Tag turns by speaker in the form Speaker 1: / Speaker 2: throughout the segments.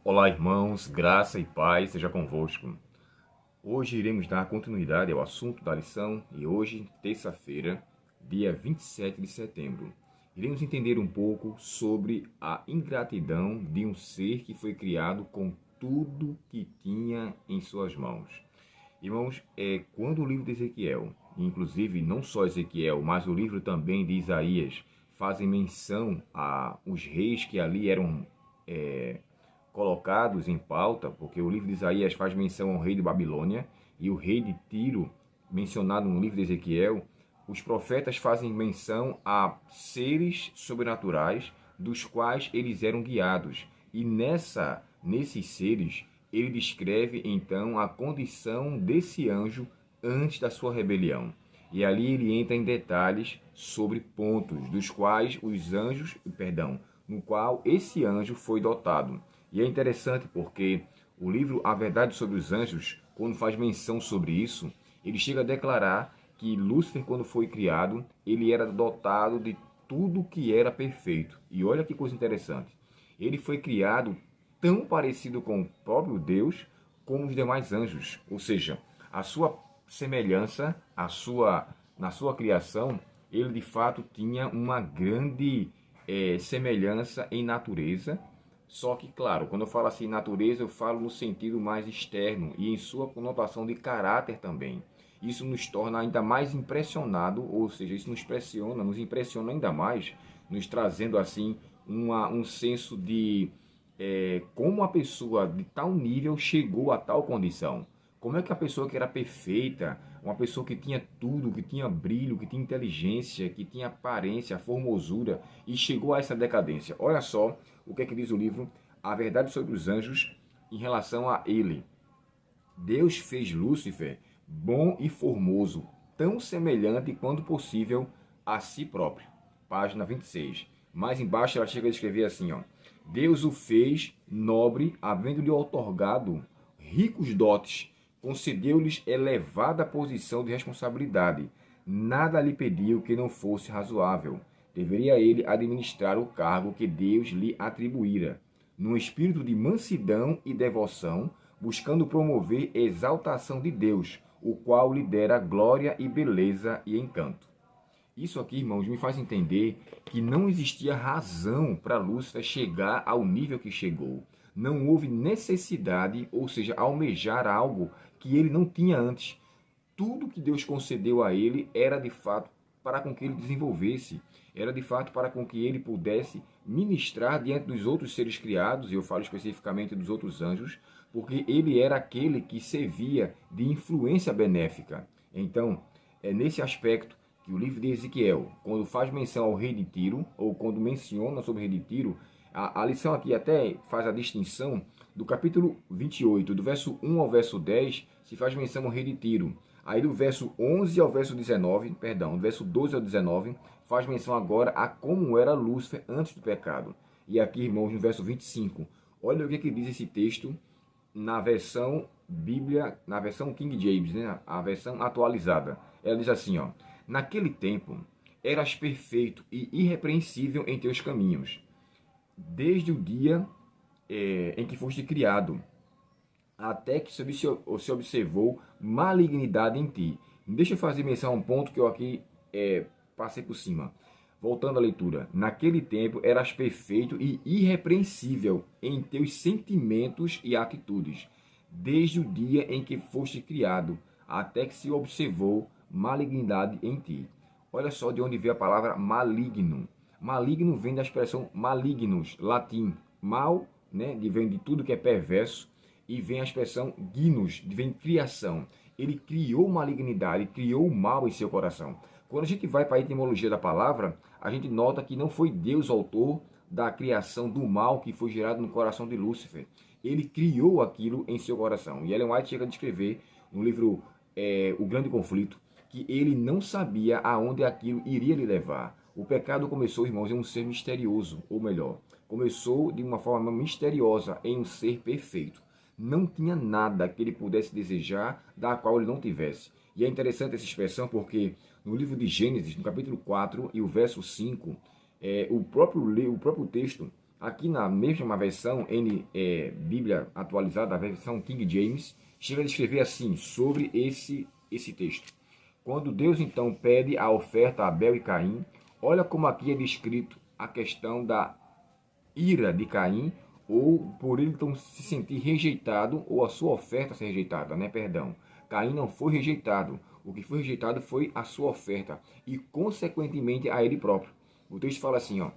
Speaker 1: Olá, irmãos, graça e paz seja convosco. Hoje iremos dar continuidade ao assunto da lição e hoje, terça-feira, dia 27 de setembro, iremos entender um pouco sobre a ingratidão de um ser que foi criado com tudo que tinha em suas mãos. Irmãos, quando o livro de Ezequiel, inclusive não só Ezequiel, mas o livro também de Isaías, fazem menção a os reis que ali eram colocados em pauta, porque o livro de Isaías faz menção ao rei de Babilônia e o rei de Tiro, mencionado no livro de Ezequiel, os profetas fazem menção a seres sobrenaturais dos quais eles eram guiados. E nesses seres, ele descreve então a condição desse anjo antes da sua rebelião. E ali ele entra em detalhes sobre pontos dos quais no qual esse anjo foi dotado. E é interessante porque o livro A Verdade sobre os Anjos, quando faz menção sobre isso, ele chega a declarar que Lúcifer, quando foi criado, ele era dotado de tudo que era perfeito. E olha que coisa interessante. Ele foi criado tão parecido com o próprio Deus como os demais anjos. Ou seja, a sua semelhança, na sua criação, ele de fato tinha uma grande semelhança em natureza. Só que, claro, quando eu falo assim natureza, eu falo no sentido mais externo e em sua conotação de caráter também. Isso nos torna ainda mais impressionado, ou seja, isso nos impressiona ainda mais, nos trazendo assim um senso de como a pessoa de tal nível chegou a tal condição. Como é que a pessoa que era perfeita, uma pessoa que tinha tudo, que tinha brilho, que tinha inteligência, que tinha aparência, formosura, e chegou a essa decadência? Olha só o que é que diz o livro A Verdade sobre os Anjos em relação a ele. Deus fez Lúcifer bom e formoso, tão semelhante quanto possível a si próprio. Página 26. Mais embaixo ela chega a escrever assim, ó: Deus o fez nobre, havendo-lhe outorgado ricos dotes, concedeu-lhes elevada posição de responsabilidade. Nada lhe pediu que não fosse razoável. Deveria ele administrar o cargo que Deus lhe atribuíra, num espírito de mansidão e devoção, buscando promover exaltação de Deus, o qual lhe dera glória e beleza e encanto. Isso aqui, irmãos, me faz entender que não existia razão para Lúcifer chegar ao nível que chegou. Não houve necessidade, ou seja, almejar algo que ele não tinha antes. Tudo que Deus concedeu a ele era de fato para com que ele desenvolvesse, era de fato para com que ele pudesse ministrar diante dos outros seres criados, e eu falo especificamente dos outros anjos, porque ele era aquele que servia de influência benéfica. Então, é nesse aspecto que o livro de Ezequiel, quando faz menção ao rei de Tiro, ou quando menciona sobre o rei de Tiro, a lição aqui até faz a distinção do capítulo 28, do verso 1 ao verso 10, se faz menção ao rei de Tiro. Aí do verso 11 ao verso 19, perdão, do verso 12 ao 19, faz menção agora a como era Lúcifer antes do pecado. E aqui, irmãos, no verso 25, olha o que diz esse texto na versão Bíblia, na versão King James, né? A versão atualizada. Ela diz assim, ó: Naquele tempo eras perfeito e irrepreensível em teus caminhos, desde o dia em que foste criado, até que se observou malignidade em ti. Deixa eu fazer menção a um ponto que eu aqui passei por cima. Voltando à leitura. Naquele tempo eras perfeito e irrepreensível em teus sentimentos e atitudes, desde o dia em que foste criado, até que se observou malignidade em ti. Olha só de onde veio a palavra maligno. Maligno vem da expressão malignos, latim. Mal, né, vem de tudo que é perverso, e vem a expressão gnos, vem criação. Ele criou malignidade, criou o mal em seu coração. Quando a gente vai para a etimologia da palavra, a gente nota que não foi Deus o autor da criação do mal que foi gerado no coração de Lúcifer. Ele criou aquilo em seu coração. E Ellen White chega a descrever no livro O Grande Conflito que ele não sabia aonde aquilo iria lhe levar. O pecado começou, irmãos, em um ser misterioso, ou melhor, começou de uma forma misteriosa em um ser perfeito. Não tinha nada que ele pudesse desejar da qual ele não tivesse. E é interessante essa expressão porque no livro de Gênesis, no capítulo 4 e o verso 5, o próprio texto Aqui na mesma versão, Bíblia atualizada, a versão King James, chega a descrever assim, sobre esse texto. Quando Deus então pede a oferta a Abel e Caim, olha como aqui é descrito a questão da ira de Caim, ou por ele então se sentir rejeitado, ou a sua oferta ser rejeitada, né? Perdão. Caim não foi rejeitado. O que foi rejeitado foi a sua oferta e, consequentemente, a ele próprio. O texto fala assim, ó,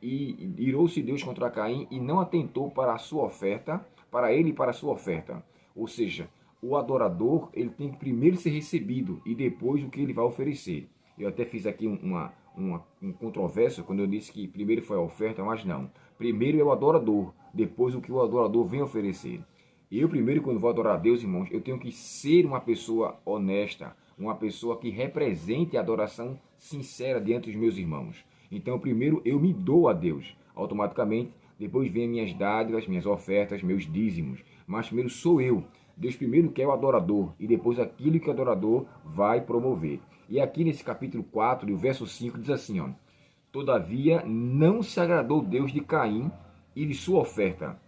Speaker 1: e irou-se Deus contra Caim e não atentou para a sua oferta, para ele e para a sua oferta. Ou seja, o adorador ele tem que primeiro ser recebido e depois o que ele vai oferecer. Eu até fiz aqui um controvérsia quando eu disse que primeiro foi a oferta, mas não. Primeiro é o adorador, depois o que o adorador vem oferecer. Eu primeiro, quando vou adorar a Deus, irmãos, eu tenho que ser uma pessoa honesta, uma pessoa que represente a adoração sincera diante dos meus irmãos. Então, primeiro eu me dou a Deus, automaticamente, depois vem minhas dádivas, minhas ofertas, meus dízimos. Mas primeiro sou eu. Deus primeiro quer o adorador e depois aquilo que o adorador vai promover. E aqui nesse capítulo 4, o verso 5 diz assim, ó: Todavia não se agradou Deus de Caim e de sua oferta.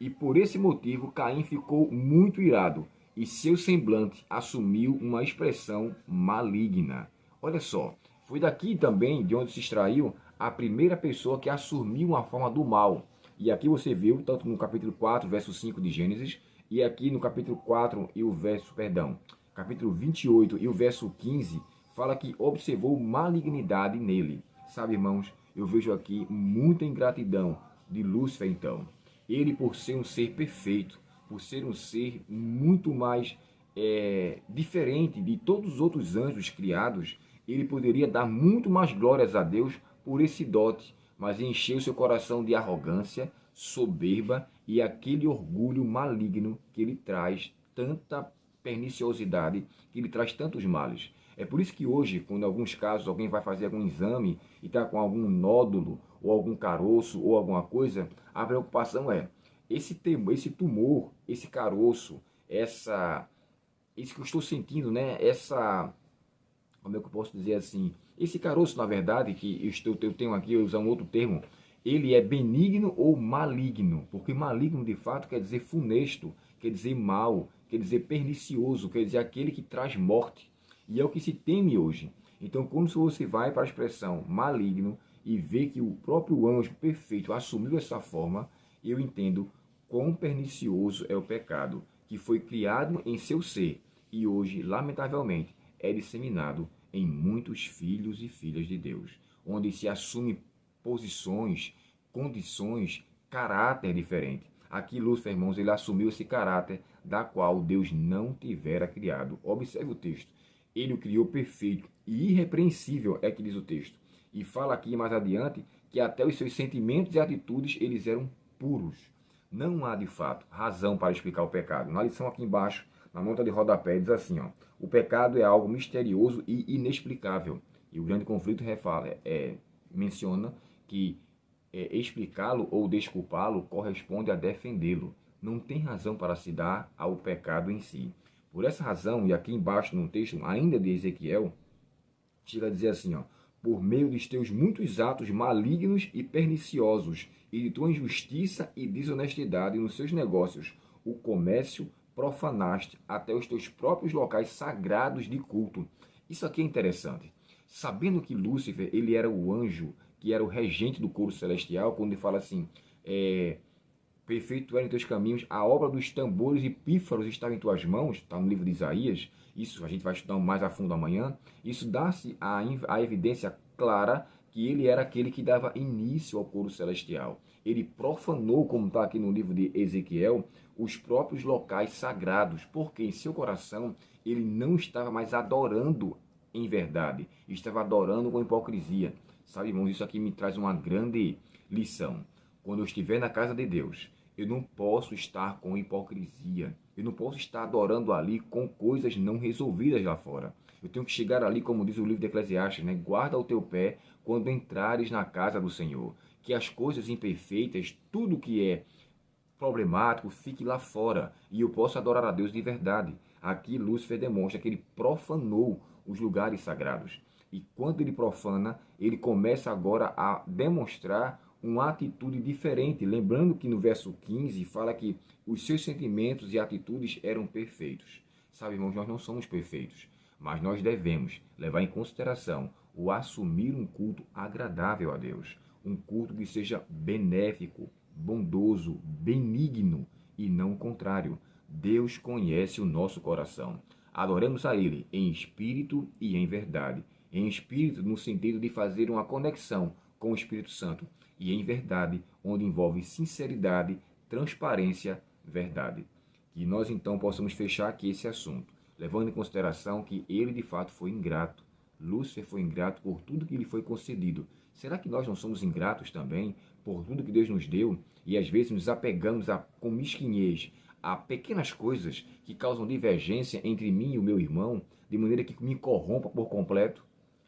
Speaker 1: E por esse motivo Caim ficou muito irado e seu semblante assumiu uma expressão maligna. Olha só, foi daqui também de onde se extraiu a primeira pessoa que assumiu uma forma do mal. E aqui você viu, tanto no capítulo 4, verso 5 de Gênesis, e aqui no capítulo 4 e o verso, capítulo 28 e o verso 15, fala que observou malignidade nele. Sabe, irmãos, eu vejo aqui muita ingratidão de Lúcifer, então. Ele, por ser um ser perfeito, por ser um ser muito mais diferente de todos os outros anjos criados, ele poderia dar muito mais glórias a Deus por esse dote, mas encheu seu coração de arrogância, soberba e aquele orgulho maligno que ele traz tanta perniciosidade, que ele traz tantos males. É por isso que hoje, quando em alguns casos alguém vai fazer algum exame e está com algum nódulo, ou algum caroço, ou alguma coisa, a preocupação é, esse tumor, esse caroço, isso que eu estou sentindo, né? Como é que eu posso dizer assim? Esse caroço, na verdade, que eu tenho aqui, eu usar um outro termo, ele é benigno ou maligno? Porque maligno, de fato, quer dizer funesto, quer dizer mal, quer dizer pernicioso, quer dizer aquele que traz morte. E é o que se teme hoje. Então, quando você vai para a expressão maligno e vê que o próprio anjo perfeito assumiu essa forma, eu entendo quão pernicioso é o pecado, que foi criado em seu ser e hoje, lamentavelmente, é disseminado em muitos filhos e filhas de Deus, onde se assume posições, condições, caráter diferente. Aqui, Lúcifer, irmãos, ele assumiu esse caráter da qual Deus não tivera criado. Observe o texto. Ele o criou perfeito e irrepreensível, é que diz o texto. E fala aqui mais adiante que até os seus sentimentos e atitudes eles eram puros. Não há, de fato, razão para explicar o pecado. Na lição aqui embaixo, na nota de rodapé, diz assim, ó: o pecado é algo misterioso e inexplicável. E o grande conflito menciona que explicá-lo ou desculpá-lo corresponde a defendê-lo. Não tem razão para se dar ao pecado em si. Por essa razão, e aqui embaixo no texto ainda de Ezequiel, chega a dizer assim, ó: por meio dos teus muitos atos malignos e perniciosos, e de tua injustiça e desonestidade nos seus negócios, o comércio profanaste até os teus próprios locais sagrados de culto. Isso aqui é interessante. Sabendo que Lúcifer, ele era o anjo, que era o regente do coro celestial, quando ele fala assim, perfeito é em teus caminhos, a obra dos tambores e pífaros está em tuas mãos, está no livro de Isaías, isso a gente vai estudar mais a fundo amanhã, isso dá-se a evidência clara que ele era aquele que dava início ao coro celestial. Ele profanou, como está aqui no livro de Ezequiel, os próprios locais sagrados, porque em seu coração ele não estava mais adorando em verdade, estava adorando com hipocrisia. Sabe, irmãos, isso aqui me traz uma grande lição. Quando eu estiver na casa de Deus, eu não posso estar com hipocrisia. Eu não posso estar adorando ali com coisas não resolvidas lá fora. Eu tenho que chegar ali, como diz o livro de Eclesiastes, né? Guarda o teu pé quando entrares na casa do Senhor. Que as coisas imperfeitas, tudo que é problemático, fique lá fora. E eu posso adorar a Deus de verdade. Aqui Lúcifer demonstra que ele profanou os lugares sagrados. E quando ele profana, ele começa agora a demonstrar uma atitude diferente. Lembrando que no verso 15 fala que os seus sentimentos e atitudes eram perfeitos. Sabe, irmãos, nós não somos perfeitos, mas nós devemos levar em consideração o assumir um culto agradável a Deus, um culto que seja benéfico, bondoso, benigno e não o contrário. Deus conhece o nosso coração. Adoremos a Ele em espírito e em verdade. Em espírito, no sentido de fazer uma conexão com o Espírito Santo, e em verdade, onde envolve sinceridade, transparência, verdade. Que nós então possamos fechar aqui esse assunto, levando em consideração que ele de fato foi ingrato. Lúcifer foi ingrato por tudo que lhe foi concedido. Será que nós não somos ingratos também por tudo que Deus nos deu e às vezes nos apegamos com mesquinhez a pequenas coisas que causam divergência entre mim e o meu irmão, de maneira que me corrompa por completo?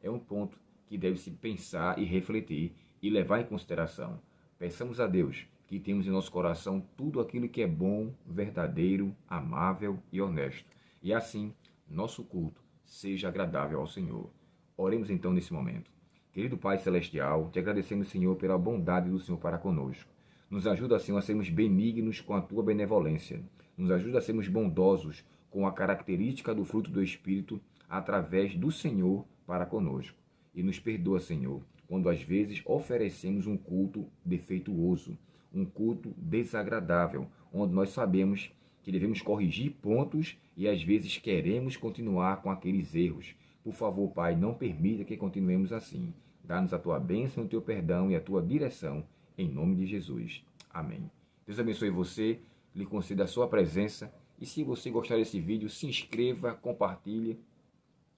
Speaker 1: É um ponto que deve se pensar e refletir e levar em consideração. Peçamos a Deus que temos em nosso coração tudo aquilo que é bom, verdadeiro, amável e honesto. E assim, nosso culto seja agradável ao Senhor. Oremos então nesse momento. Querido Pai Celestial, te agradecemos, Senhor, pela bondade do Senhor para conosco. Nos ajuda, Senhor, a sermos benignos com a tua benevolência. Nos ajuda a sermos bondosos com a característica do fruto do Espírito através do Senhor para conosco. E nos perdoa, Senhor, quando às vezes oferecemos um culto defeituoso, um culto desagradável, onde nós sabemos que devemos corrigir pontos e às vezes queremos continuar com aqueles erros. Por favor, Pai, não permita que continuemos assim. Dá-nos a tua bênção, o teu perdão e a tua direção, em nome de Jesus. Amém. Deus abençoe você, lhe conceda a sua presença e se você gostar desse vídeo, se inscreva, compartilhe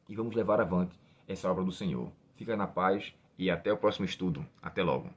Speaker 1: e vamos levar avante essa obra do Senhor. Fica na paz e até o próximo estudo. Até logo.